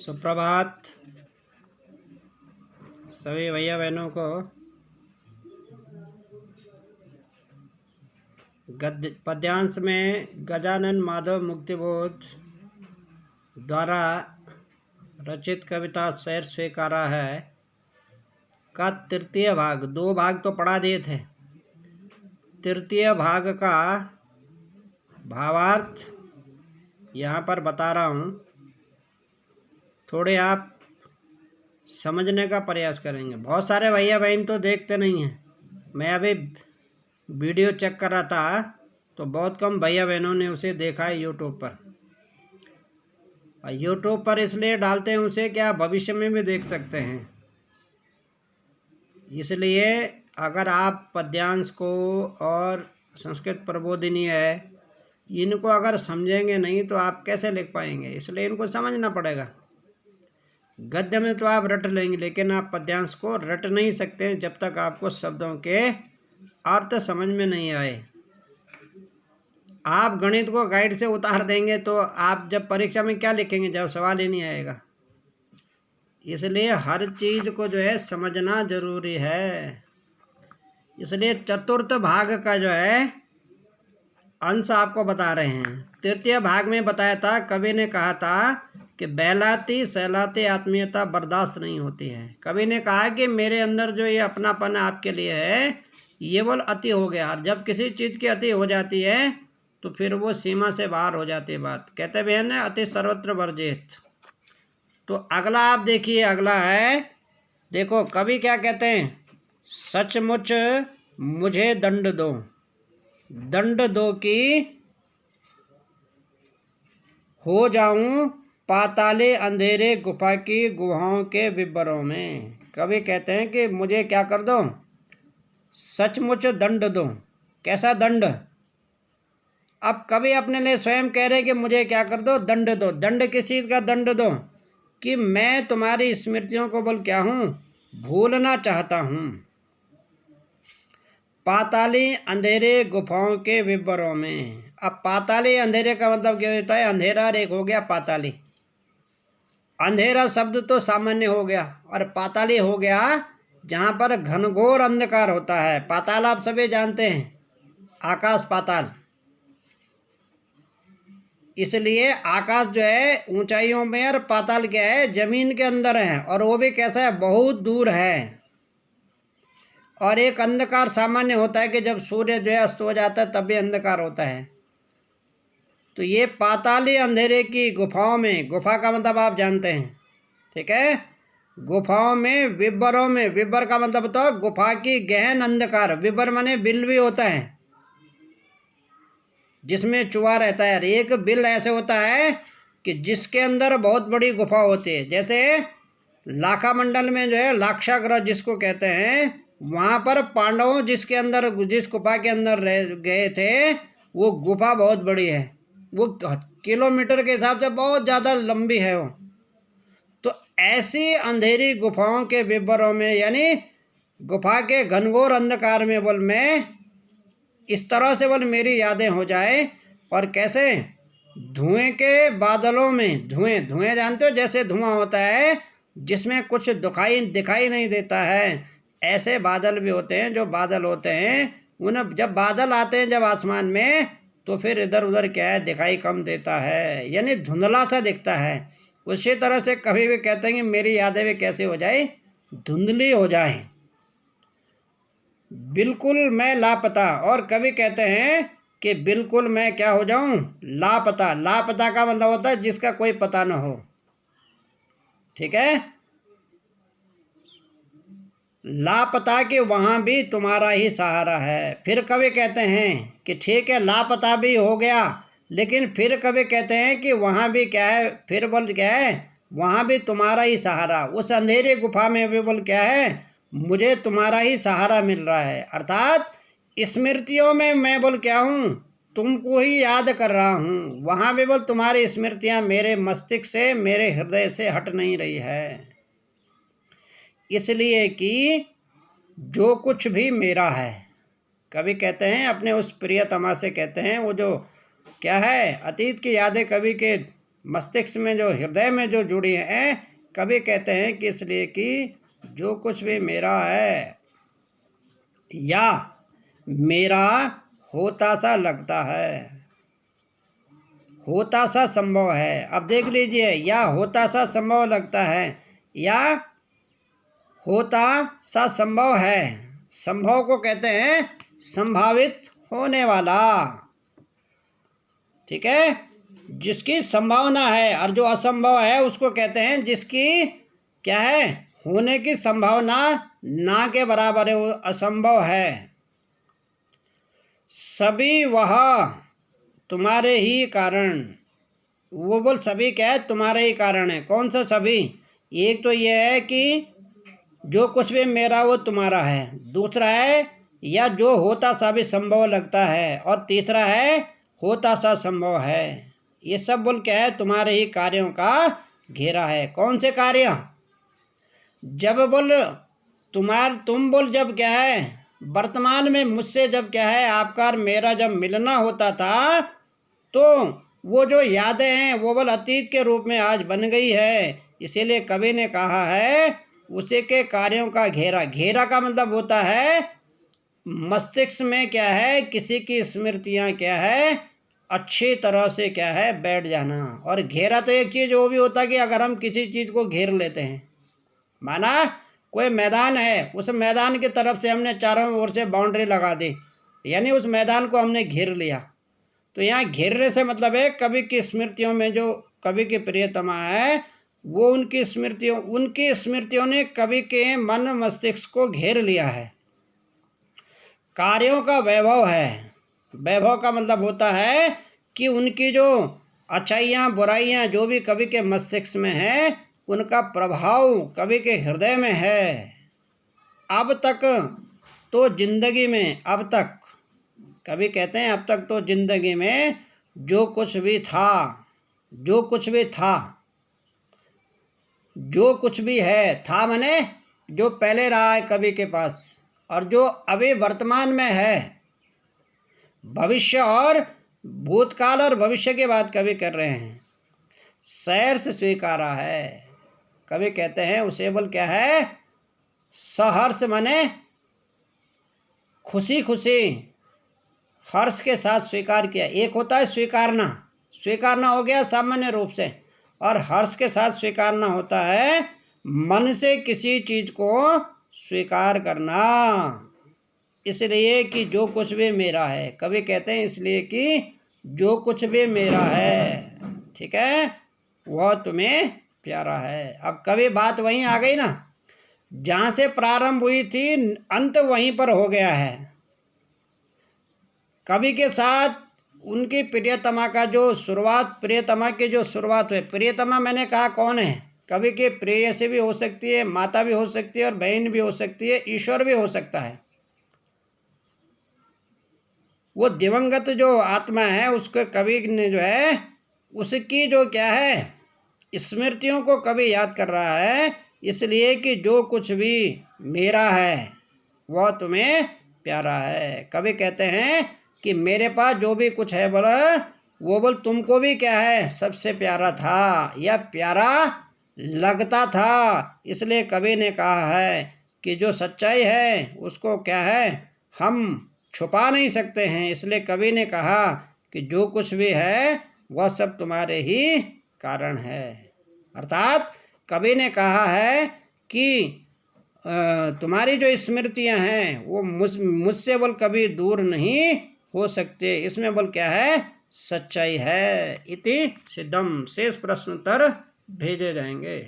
सुप्रभात सभी भैया बहनों को। पद्यांश में गजानन माधव मुक्तिबोध द्वारा रचित कविता शहर स्वीकारा है का तृतीय भाग। दो भाग तो पढ़ा दिए थे, तृतीय भाग का भावार्थ यहाँ पर बता रहा हूँ। थोड़े आप समझने का प्रयास करेंगे। बहुत सारे भैया बहन तो देखते नहीं हैं। मैं अभी वीडियो चेक कर रहा था तो बहुत कम भैया बहनों ने उसे देखा है यूट्यूब पर। यूट्यूब पर इसलिए डालते हैं उसे कि आप भविष्य में भी देख सकते हैं। इसलिए अगर आप पद्यांश को और संस्कृत प्रबोधिनी है इनको अगर समझेंगे नहीं तो आप कैसे लिख पाएंगे। इसलिए इनको समझना पड़ेगा। गद्य में तो आप रट लेंगे लेकिन आप पद्यांश को रट नहीं सकते जब तक आपको शब्दों के अर्थ समझ में नहीं आए। आप गणित को गाइड से उतार देंगे तो आप जब परीक्षा में क्या लिखेंगे जब सवाल ही नहीं आएगा। इसलिए हर चीज़ को जो है समझना जरूरी है। इसलिए चतुर्थ भाग का जो है अंश आपको बता रहे हैं। तृतीय भाग में बताया था, कवि ने कहा था कि बहलाती सहलाती आत्मीयता बर्दाश्त नहीं होती है। कवि ने कहा कि मेरे अंदर जो ये अपनापन आपके लिए है ये बोल अति हो गया। और जब किसी चीज़ की अति हो जाती है तो फिर वो सीमा से बाहर हो जाती है बात। कहते बहन है अति सर्वत्र वर्जित। तो अगला आप देखिए, अगला है, देखो कवि क्या कहते हैं, सचमुच मुझे दंड दो, दंड दो कि हो जाऊं पाताले अंधेरे गुफा की गुहाओं के विवरों में। कवि कहते हैं कि मुझे क्या कर दो, सचमुच दंड दो। कैसा दंड? अब कवि अपने लिए स्वयं कह रहे कि मुझे क्या कर दो, दंड दो। दंड किस चीज़ का दंड दो? कि मैं तुम्हारी स्मृतियों को बोल क्या हूँ, भूलना चाहता हूँ। पाताली अंधेरे गुफाओं के विवरों में। अब पाताली अंधेरे का मतलब क्या होता है? अंधेरा एक हो गया पाताली। अंधेरा शब्द तो सामान्य हो गया और पाताली हो गया जहाँ पर घनघोर अंधकार होता है। पाताल आप सभी जानते हैं, आकाश पाताल। इसलिए आकाश जो है ऊंचाइयों में और पाताल क्या है, जमीन के अंदर है। और वो भी कैसा है, बहुत दूर है। और एक अंधकार सामान्य होता है कि जब सूर्य जो है अस्त हो जाता है तब भी अंधकार होता है। तो ये पाताली अंधेरे की गुफाओं में, गुफा का मतलब आप जानते हैं, ठीक है, गुफाओं में, विब्बरों में। विब्बर का मतलब तो गुफा की गहन अंधकार। विब्बर माने बिल भी होता है जिसमें चूहा रहता है। एक बिल ऐसे होता है कि जिसके अंदर बहुत बड़ी गुफा होती है। जैसे लाखा मंडल में जो है लाक्षागृह जिसको कहते हैं, वहाँ पर पांडवों जिसके अंदर, जिस गुफा के अंदर रह गए थे वो गुफा बहुत बड़ी है। वो किलोमीटर के हिसाब से बहुत ज़्यादा लंबी है वो। तो ऐसी अंधेरी गुफाओं के विवरों में, यानी गुफा के घनघोर अंधकार में बोल मैं इस तरह से बोल मेरी यादें हो जाए। और कैसे? धुएं के बादलों में। धुएं, धुएं जानते हो, जैसे धुआं होता है जिसमें कुछ दिखाई नहीं देता है। ऐसे बादल भी होते हैं। जो बादल होते हैं उन्हें जब बादल आते हैं जब आसमान में तो फिर इधर उधर क्या है, दिखाई कम देता है, यानी धुंधला सा दिखता है। उसी तरह से कभी भी कहते हैं कि मेरी यादें भी कैसे हो जाए, धुंधली हो जाए, बिल्कुल मैं लापता। और कभी कहते हैं कि बिल्कुल मैं क्या हो जाऊं, लापता। लापता का मतलब होता है जिसका कोई पता न हो, ठीक है। लापता कि वहाँ भी तुम्हारा ही सहारा है। फिर कभी कहते हैं कि ठीक है लापता भी हो गया, लेकिन फिर कभी कहते हैं कि वहाँ भी क्या है, फिर बोल क्या है, वहाँ भी तुम्हारा ही सहारा। उस अंधेरे गुफा में भी बोल क्या है, मुझे तुम्हारा ही सहारा मिल रहा है। अर्थात स्मृतियों में मैं बोल क्या हूँ, तुमको ही याद कर रहा हूँ। वहाँ भी बोल तुम्हारी स्मृतियाँ मेरे मस्तिष्क से, मेरे हृदय से हट नहीं रही है। इसलिए कि जो कुछ भी मेरा है, कवि कहते हैं अपने उस प्रियतमा से कहते हैं, वो जो क्या है, अतीत की यादें कवि के मस्तिष्क में जो हृदय में जो जुड़ी हैं, कवि कहते हैं कि इसलिए कि जो कुछ भी मेरा है या मेरा होता सा लगता है, होता सा संभव है। अब देख लीजिए, या होता सा संभव लगता है या होता सा संभव है। संभव को कहते हैं संभावित होने वाला, ठीक है, जिसकी संभावना है। और जो असंभव है उसको कहते हैं जिसकी क्या है, होने की संभावना ना के बराबर है, वो असंभव है। सभी वह तुम्हारे ही कारण, वो बोल सभी क्या है, तुम्हारे ही कारण है। कौन सा सभी? एक तो ये है कि जो कुछ भी मेरा वो तुम्हारा है, दूसरा है या जो होता सा भी संभव लगता है, और तीसरा है होता सा संभव है। ये सब बोल क्या है, तुम्हारे ही कार्यों का घेरा है। कौन से कार्य? जब बोल तुम बोल जब क्या है, वर्तमान में मुझसे जब क्या है आपका और मेरा जब मिलना होता था, तो वो जो यादें हैं वो बोल अतीत के रूप में आज बन गई है। इसीलिए कवि ने कहा है उसी के कार्यों का घेरा। घेरा का मतलब होता है मस्तिष्क में क्या है, किसी की स्मृतियाँ क्या है अच्छी तरह से क्या है बैठ जाना। और घेरा तो एक चीज़ वो भी होता है कि अगर हम किसी चीज़ को घेर लेते हैं, माना कोई मैदान है, उस मैदान की तरफ से हमने चारों ओर से बाउंड्री लगा दी, यानी उस मैदान को हमने घेर लिया। तो यहाँ घेरने से मतलब है कवि की स्मृतियों में जो कवि की प्रियतमा है, वो उनकी स्मृतियों ने कवि के मन मस्तिष्क को घेर लिया है। कार्यों का वैभव है। वैभव का मतलब होता है कि उनकी जो अच्छाइयाँ बुराइयाँ जो भी कवि के मस्तिष्क में है, उनका प्रभाव कवि के हृदय में है। अब तक तो जिंदगी में, अब तक कवि कहते हैं अब तक तो जिंदगी में जो कुछ भी था, जो कुछ भी था, जो कुछ भी है, था माने जो पहले रहा है कवि के पास और जो अभी वर्तमान में है, भविष्य और भूतकाल और भविष्य की बात कवि कर रहे हैं, सैर से स्वीकारा है। कवि कहते हैं उसे बोल क्या है, सहर्ष माने खुशी खुशी, हर्ष के साथ स्वीकार किया। एक होता है स्वीकारना, स्वीकारना हो गया सामान्य रूप से, और हर्ष के साथ स्वीकारना होता है मन से किसी चीज़ को स्वीकार करना। इसलिए कि जो कुछ भी मेरा है, कवि कहते हैं इसलिए कि जो कुछ भी मेरा है, ठीक है, वह तुम्हें प्यारा है। अब कभी बात वहीं आ गई ना, जहाँ से प्रारंभ हुई थी अंत वहीं पर हो गया है। कवि के साथ उनकी प्रियतमा का जो शुरुआत, प्रियतमा की जो शुरुआत हुई, प्रियतमा मैंने कहा कौन है, कवि के प्रेयसी भी हो सकती है, माता भी हो सकती है और बहन भी हो सकती है, ईश्वर भी हो सकता है। वो दिवंगत जो आत्मा है उसके कवि ने जो है उसकी जो क्या है स्मृतियों को कवि याद कर रहा है, इसलिए कि जो कुछ भी मेरा है वह तुम्हें प्यारा है। कवि कहते हैं कि मेरे पास जो भी कुछ है बोला वो बोल तुमको भी क्या है सबसे प्यारा था या प्यारा लगता था। इसलिए कवि ने कहा है कि जो सच्चाई है उसको क्या है हम छुपा नहीं सकते हैं। इसलिए कवि ने कहा कि जो कुछ भी है वह सब तुम्हारे ही कारण है। अर्थात कवि ने कहा है कि तुम्हारी जो स्मृतियां हैं वो मुझसे बोल कभी दूर नहीं हो सकते। इसमें बोल क्या है सच्चाई है। इति सिद्धम। शेष प्रश्नोत्तर भेजे जाएंगे।